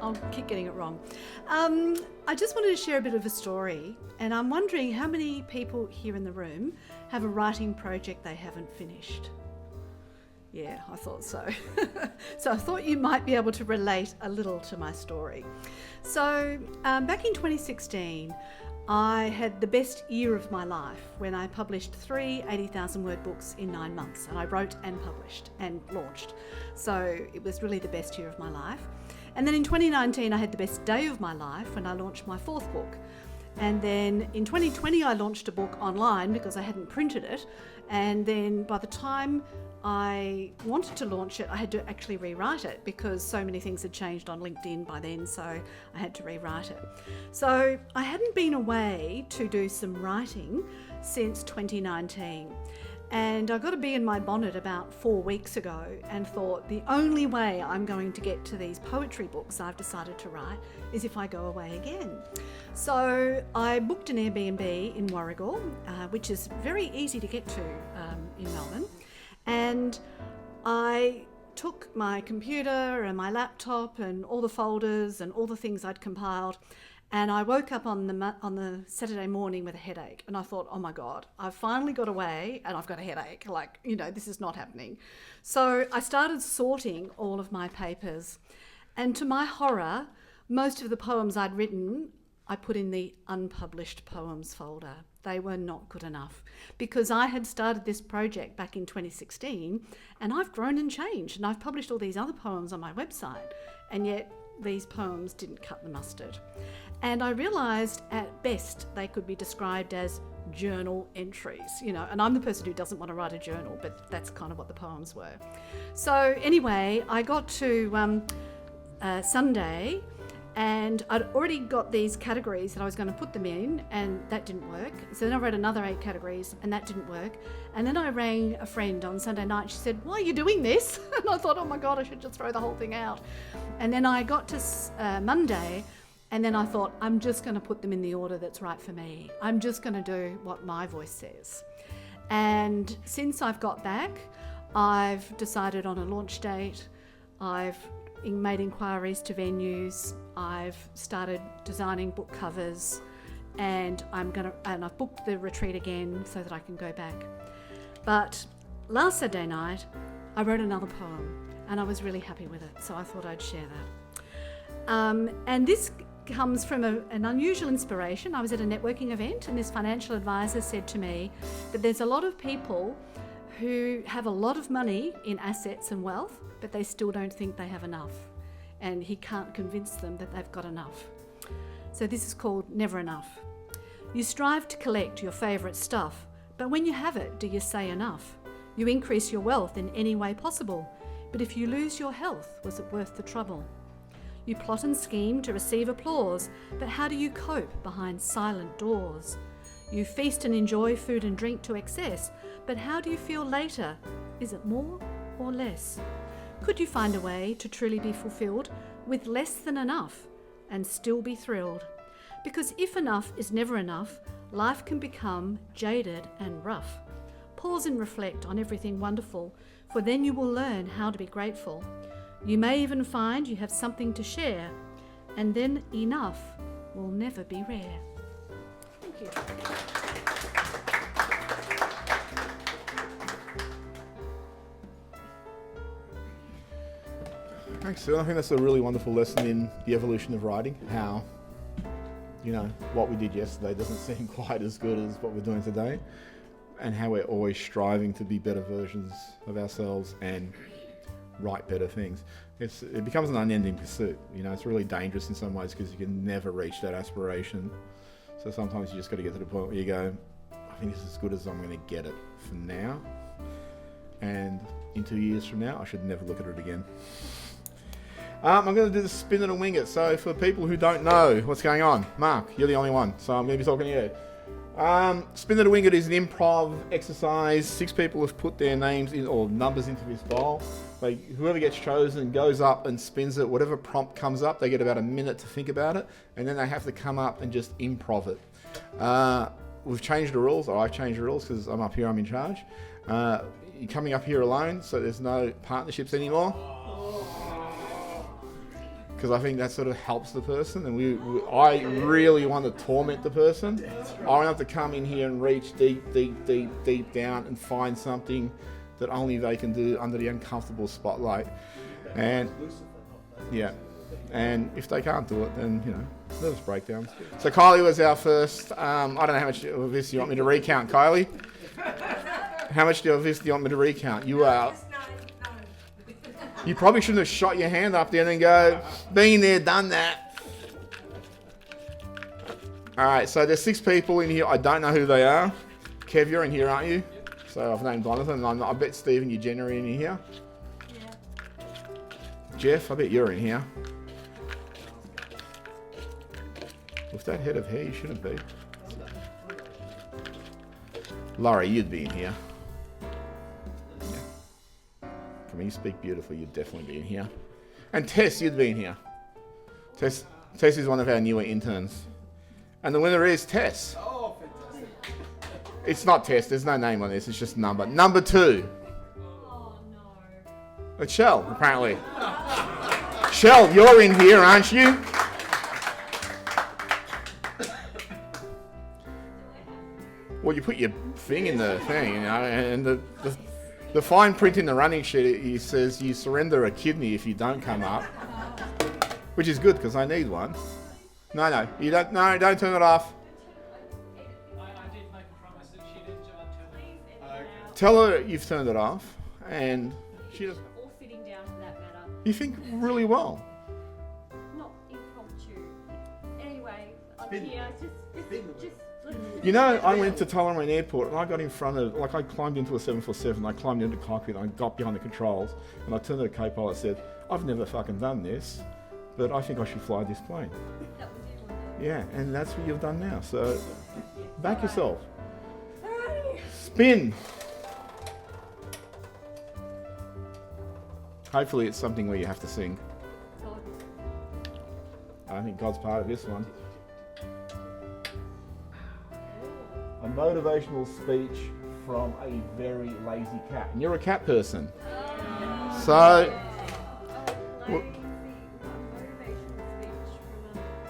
I'll keep getting it wrong. I just wanted to share a bit of a story, and I'm wondering how many people here in the room have a writing project they haven't finished. Yeah, I thought so. So I thought you might be able to relate a little to my story. So back in 2016, I had the best year of my life when I published 3 80,000 word books in 9 months, and I wrote and published and launched. So it was really the best year of my life. And then in 2019, I had the best day of my life when I launched my 4th book. And then in 2020, I launched a book online because I hadn't printed it. And then by the time I wanted to launch it, I had to actually rewrite it because so many things had changed on LinkedIn by then, so I had to rewrite it. So I hadn't been away to do some writing since 2019. And I got a bee in my bonnet about 4 weeks ago and thought the only way I'm going to get to these poetry books I've decided to write is if I go away again. So I booked an Airbnb in Warragul, which is very easy to get to in Melbourne. And I took my computer and my laptop and all the folders and all the things I'd compiled, and I woke up on the Saturday morning with a headache, and I thought, oh my God, I've finally got away and I've got a headache. Like, this is not happening. So I started sorting all of my papers, and to my horror, most of the poems I'd written, I put in the unpublished poems folder. They were not good enough because I had started this project back in 2016 and I've grown and changed and I've published all these other poems on my website, and yet these poems didn't cut the mustard. And I realised at best they could be described as journal entries, and I'm the person who doesn't want to write a journal, but that's kind of what the poems were. So anyway, I got to Sunday, and I'd already got these categories that I was going to put them in, and that didn't work. So then I wrote another 8 categories, and that didn't work. And then I rang a friend on Sunday night. She said, "Why are you doing this?" And I thought, oh my God, I should just throw the whole thing out. And then I got to Monday, and then I thought, I'm just going to put them in the order that's right for me. I'm just going to do what my voice says. And since I've got back, I've decided on a launch date. I've made inquiries to venues. I've started designing book covers, and I've booked the retreat again so that I can go back. But last Saturday night, I wrote another poem, and I was really happy with it, so I thought I'd share that. And this comes from an unusual inspiration. I was at a networking event, and this financial advisor said to me that there's a lot of people who have a lot of money in assets and wealth, but they still don't think they have enough. And he can't convince them that they've got enough. So this is called Never Enough. You strive to collect your favourite stuff, but when you have it, do you say enough? You increase your wealth in any way possible, but if you lose your health, was it worth the trouble? You plot and scheme to receive applause, but how do you cope behind silent doors? You feast and enjoy food and drink to excess, but how do you feel later? Is it more or less? Could you find a way to truly be fulfilled with less than enough and still be thrilled? Because if enough is never enough, life can become jaded and rough. Pause and reflect on everything wonderful, for then you will learn how to be grateful. You may even find you have something to share, and then enough will never be rare. Thank you. Thanks, Sue. I think that's a really wonderful lesson in the evolution of writing. How, what we did yesterday doesn't seem quite as good as what we're doing today, and how we're always striving to be better versions of ourselves and write better things. It becomes an unending pursuit. It's really dangerous in some ways because you can never reach that aspiration. So sometimes you just got to get to the point where you go, I think this is as good as I'm going to get it for now. And in 2 years from now, I should never look at it again. I'm going to do the spin it and wing it. So for people who don't know what's going on, Mark, you're the only one, so I'm going to be talking to you. Spin it and wing it is an improv exercise. 6 people have put their names in or numbers into this bowl. Whoever gets chosen goes up and spins it. Whatever prompt comes up, they get about a minute to think about it, and then they have to come up and just improv it. We've changed the rules, or I've changed the rules because I'm up here, I'm in charge. You're coming up here alone, so there's no partnerships anymore. Because I think that sort of helps the person, and I really want to torment the person. I want them to come in here and reach deep down and find something that only they can do under the uncomfortable spotlight. And yeah, and if they can't do it, then nervous breakdowns. So Kylie was our first. I don't know how much of this you want me to recount, Kylie. How much of this do you want me to recount? You probably shouldn't have shot your hand up there and go, been there, done that. All right, so there's 6 people in here. I don't know who they are. Kev, you're in here, aren't you? So I've named Jonathan. And I bet Stephen, you're generally in here. Yeah. Jeff, I bet you're in here. With that head of hair, you shouldn't be. Laurie, you'd be in here. You speak beautifully, you'd definitely be in here. And Tess, you'd be in here. Tess is one of our newer interns. And the winner is Tess. Oh, fantastic. It's not Tess, there's no name on this, it's just number. Number 2. Oh, no. It's Shell, apparently. Shell, you're in here, aren't you? Well, you put your thing in the thing, and the fine print in the running sheet, it says you surrender a kidney if you don't come up, which is good because I need one. No, you don't. No, don't turn it off. I did make a promise that she didn't turn it. Tell her you've turned it off, and she doesn't. Or sitting down for that matter. You think really well. Not impromptu. Anyway, I'm here. Just. I went to Tullamarine Airport and I got in front of, I climbed into a 747, I climbed into the cockpit, I got behind the controls, and I turned to the co-pilot and said, I've never fucking done this, but I think I should fly this plane. That was you, wasn't it? Yeah, and that's what you've done now, so back yourself. Spin. Hopefully it's something where you have to sing. I think God's part of this one. A motivational speech from a very lazy cat. And you're a cat person. So,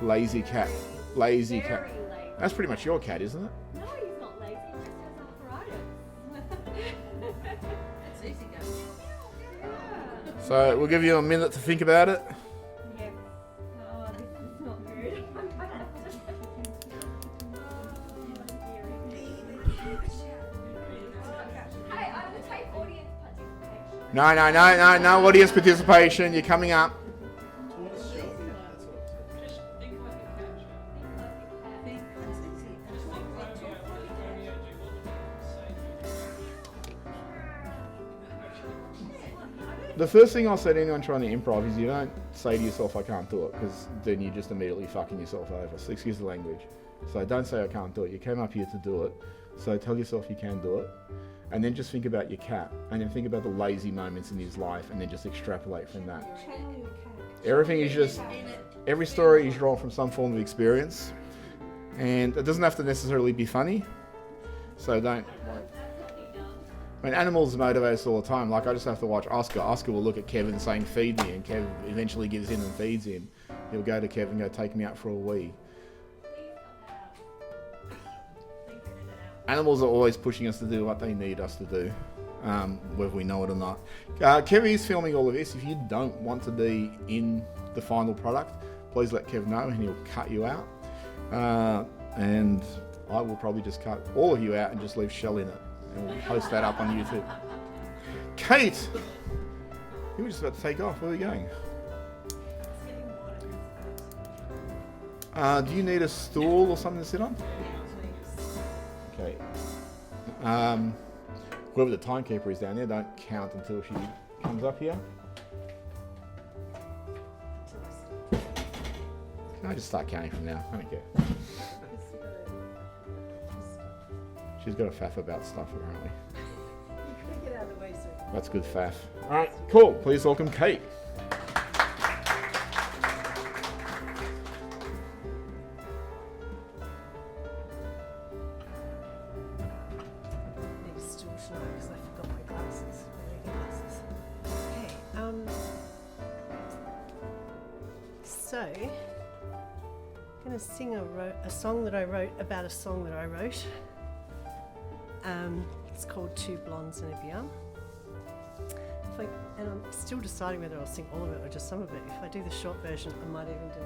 Lazy cat. Lazy cat. Very lazy. That's pretty much your cat, isn't it? No, he's not lazy. He just has arthritis. It's easy going. Yeah. So we'll give you a minute to think about it. Yeah. Oh, this is not good. Hey, I will take audience participation. No audience participation. You're coming up. The first thing I'll say to anyone trying to improv is you don't say to yourself, I can't do it, because then you're just immediately fucking yourself over. So excuse the language. So don't say I can't do it. You came up here to do it. So tell yourself you can do it. And then just think about your cat. And then think about the lazy moments in his life. And then just extrapolate from that. Everything is just, every story is drawn from some form of experience. And it doesn't have to necessarily be funny. So don't. I mean, animals motivate us all the time. Like, I just have to watch Oscar. Oscar will look at Kevin saying, feed me, and Kev eventually gives in and feeds him. He'll go to Kevin and go, take me out for a wee. Animals are always pushing us to do what they need us to do, whether we know it or not. Kev is filming all of this. If you don't want to be in the final product, please let Kev know and he'll cut you out. And I will probably just cut all of you out and just leave Shell in it. And we'll post that up on YouTube. Kate! You were just about to take off. Where are you going? Do you need a stool or something to sit on? Okay. Whoever the timekeeper is down there, don't count until she comes up here. Can I just start counting from now? I don't care. She's got a faff about stuff, apparently. Get out of the way, sir. That's good faff. All right, cool. Please welcome Kate. Need a stool tonight because I forgot my glasses. My reading glasses. Okay. So, I'm going to sing a song that I wrote about a song that I wrote. It's called Two Blondes and a Beer. And I'm still deciding whether I'll sing all of it or just some of it. If I do the short version, I might even do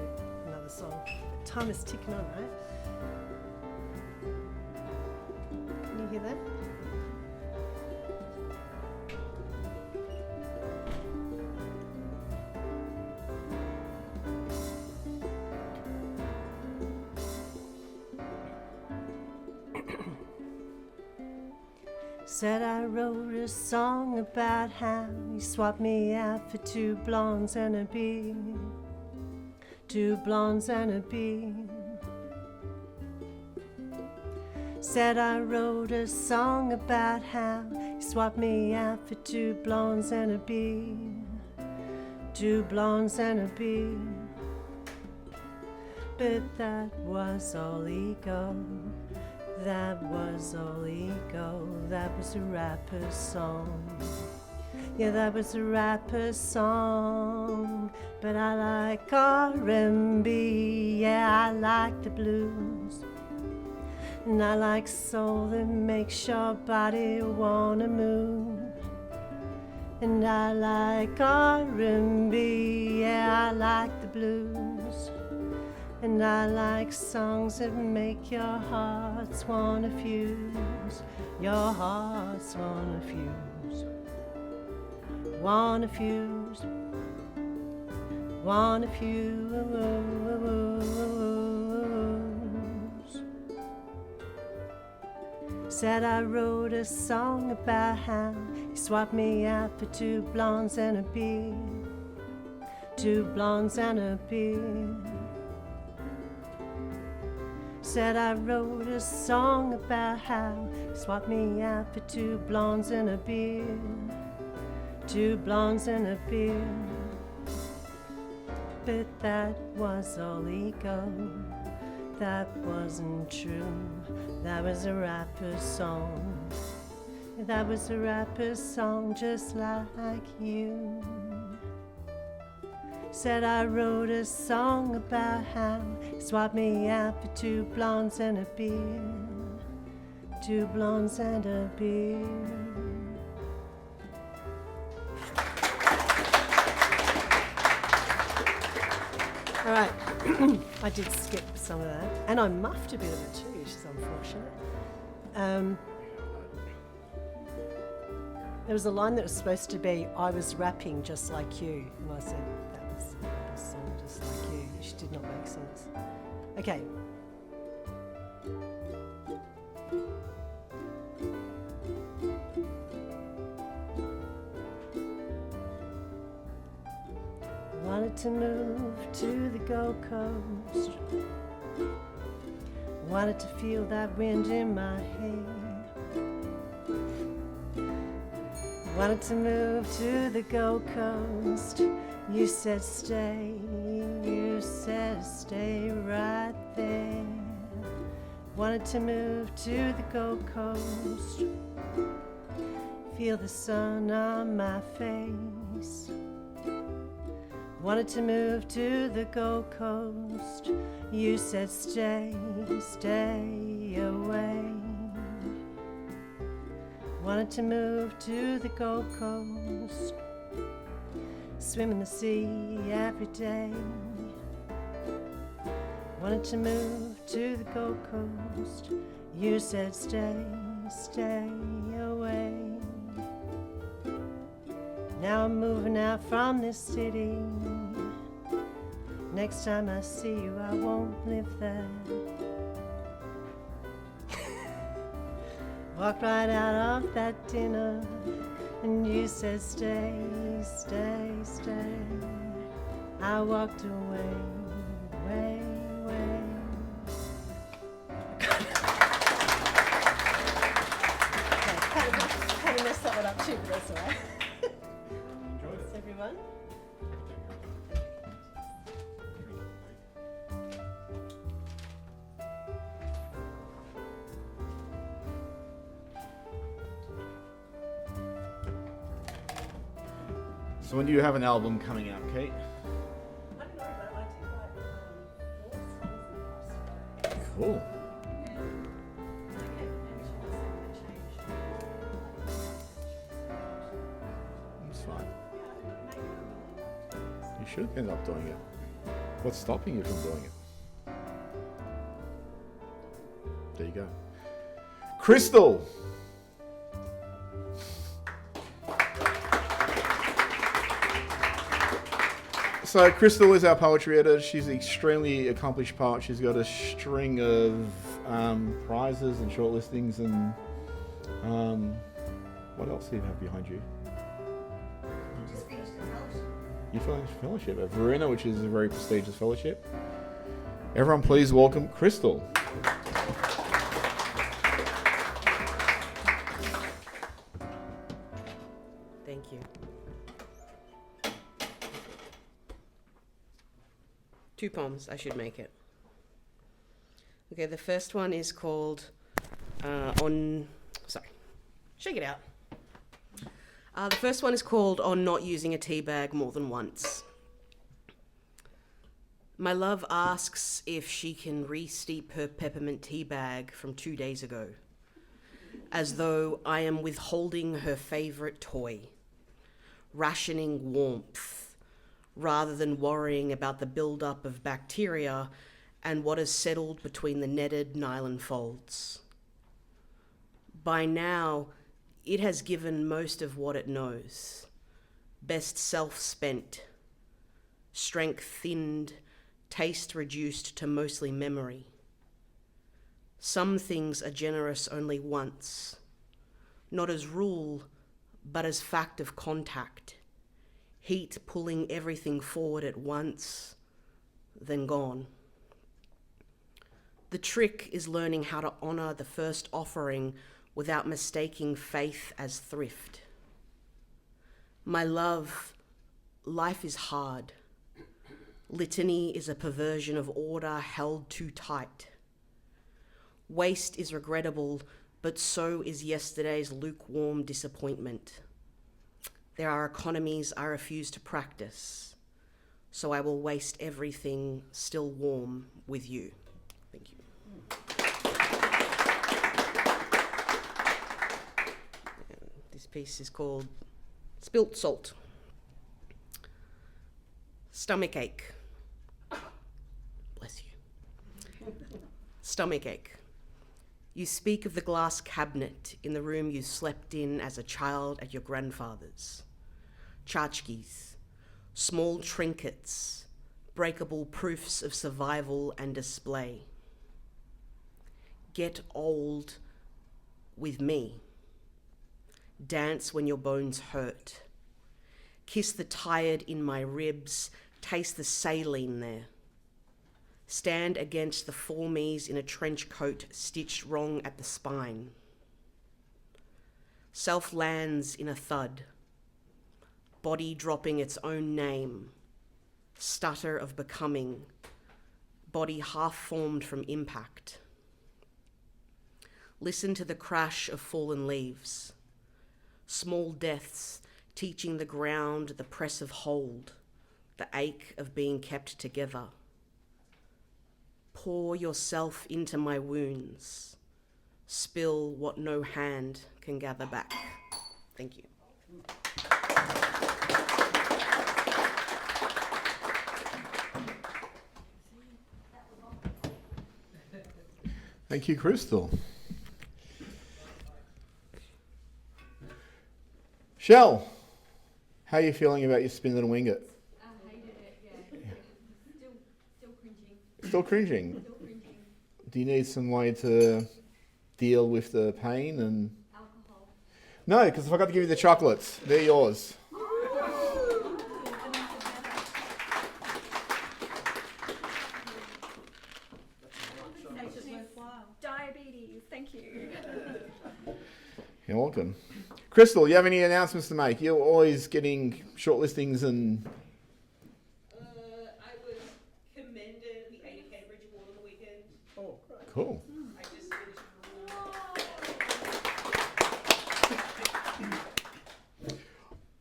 another song. But time is ticking on, right? Can you hear that? Said I wrote a song about how you swapped me out for two blondes and a beer. Two blondes and a beer. Said I wrote a song about how you swapped me out for two blondes and a beer. Two blondes and a beer. But that was all ego. That was all ego, that was a rapper's song. Yeah, that was a rapper's song. But I like R&B, yeah, I like the blues. And I like soul that makes your body wanna move. And I like R&B, yeah, I like the blues. And I like songs that make your hearts wanna fuse. Your hearts wanna fuse. Wanna fuse. Wanna fuse. Said I wrote a song about how you swapped me out for two blondes and a beer. Two blondes and a beer. Said I wrote a song about how you swapped me out for two blondes and a beer. Two blondes and a beer. But that was all ego. That wasn't true. That was a rapper's song. That was a rapper's song just like you. Said I wrote a song about how he swapped me out for 2 blondes and a beard. 2 blondes and a beard. All right, I did skip some of that, and I muffed a bit of it too, which is unfortunate. There was a line that was supposed to be, I was rapping just like you, and I said, that was a song just like you, which did not make sense. Okay. Wanted to move to the Gold Coast. Wanted to feel that wind in my hair. Wanted to move to the Gold Coast. You said stay, you said stay right there. Wanted to move to the Gold Coast. Feel the sun on my face. Wanted to move to the Gold Coast. You said stay, stay away. Wanted to move to the Gold Coast. Swim in the sea every day. Wanted to move to the Gold Coast. You said stay, stay away. Now I'm moving out from this city. Next time I see you, I won't live there. Walked right out of that dinner, and you said stay, stay, stay. I walked away, way, way. Kind of messed that one up too, but that's all right. Enjoyed it. Everyone. So when do you have an album coming out, Kate? I don't know, but I did like 4 songs in the past. Cool. That's fine. You should end up doing it. What's stopping you from doing it? There you go. Crystal! So Crystal is our poetry editor. She's an extremely accomplished poet. She's got a string of prizes and shortlistings and what else do you have behind you? Just finished the fellowship. You finished fellowship at Verena, which is a very prestigious fellowship. Everyone please welcome Crystal. Thank you. 2 poems, I should make it. Okay, the first one is called Shake it out. The first one is called On Not Using a Tea Bag More Than Once. My love asks if she can re-steep her peppermint tea bag from 2 days ago, as though I am withholding her favourite toy, rationing warmth, rather than worrying about the build-up of bacteria and what has settled between the netted nylon folds. By now, it has given most of what it knows. Best self spent, strength thinned, taste reduced to mostly memory. Some things are generous only once, not as rule, but as fact of contact. Heat pulling everything forward at once, then gone. The trick is learning how to honor the first offering without mistaking faith as thrift. My love, life is hard. Litany is a perversion of order held too tight. Waste is regrettable, but so is yesterday's lukewarm disappointment. There are economies I refuse to practice. so I will waste everything still warm with you. Thank you. And this piece is called Spilt Salt. Stomach ache. Bless you. Stomach ache. You speak of the glass cabinet in the room you slept in as a child at your grandfather's. Tchotchkes, small trinkets, breakable proofs of survival and display. Get old with me. Dance when your bones hurt. Kiss the tired in my ribs, taste the saline there. Stand against the formies in a trench coat stitched wrong at the spine. Self lands in a thud. Body dropping its own name. Stutter of becoming. Body half formed from impact. Listen to the crash of fallen leaves. Small deaths teaching the ground the press of hold, the ache of being kept together. Pour yourself into my wounds. Spill what no hand can gather back. Thank you. Thank you, Crystal. Shell, how are you feeling about your spin and wing it? I hated it, yeah. Still cringing. Still cringing? Still cringing. Do you need some way to deal with the pain and... Alcohol. No, because I forgot to give you the chocolates. They're yours. Diabetes, thank you. You're welcome. Crystal, you have any announcements to make? You're always getting shortlistings and... I was commended the 80K Bridge Award on the weekend. Oh, great. Cool. I just finished.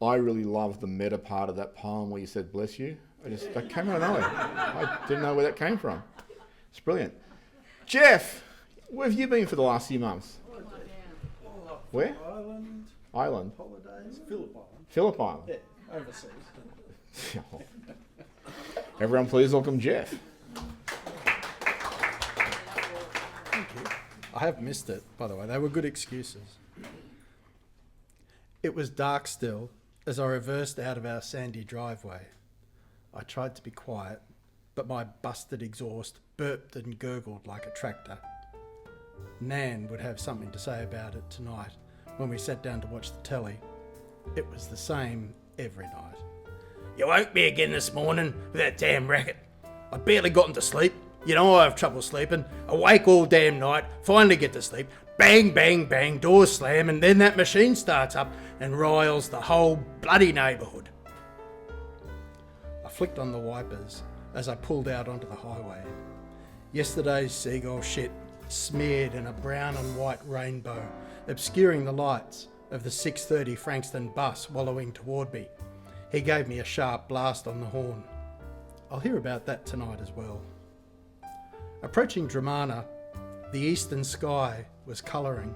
I really love the meta part of that poem where you said, bless you. That came out of nowhere. I didn't know where that came from. It's brilliant. Jeff, where have you been for the last few months? Where? Island. Island. Holidays. Phillip Island. Phillip Island. Yeah, overseas. Everyone please welcome Jeff. Thank you. I have missed it, by the way. They were good excuses. It was dark still as I reversed out of our sandy driveway. I tried to be quiet, but my busted exhaust burped and gurgled like a tractor. Nan would have something to say about it tonight when we sat down to watch the telly. It was the same every night. You woke me again this morning with that damn racket. I barely gotten to sleep. You know I have trouble sleeping. Awake all damn night, finally get to sleep. Bang, bang, bang, doors slam, and then that machine starts up and riles the whole bloody neighbourhood. I flicked on the wipers as I pulled out onto the highway. Yesterday's seagull shit smeared in a brown and white rainbow, obscuring the lights of the 6:30 Frankston bus wallowing toward me. He gave me a sharp blast on the horn. I'll hear about that tonight as well. Approaching Dramana, the eastern sky was colouring.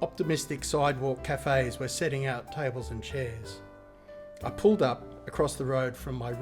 Optimistic sidewalk cafes were setting out tables and chairs. I pulled up across the road from my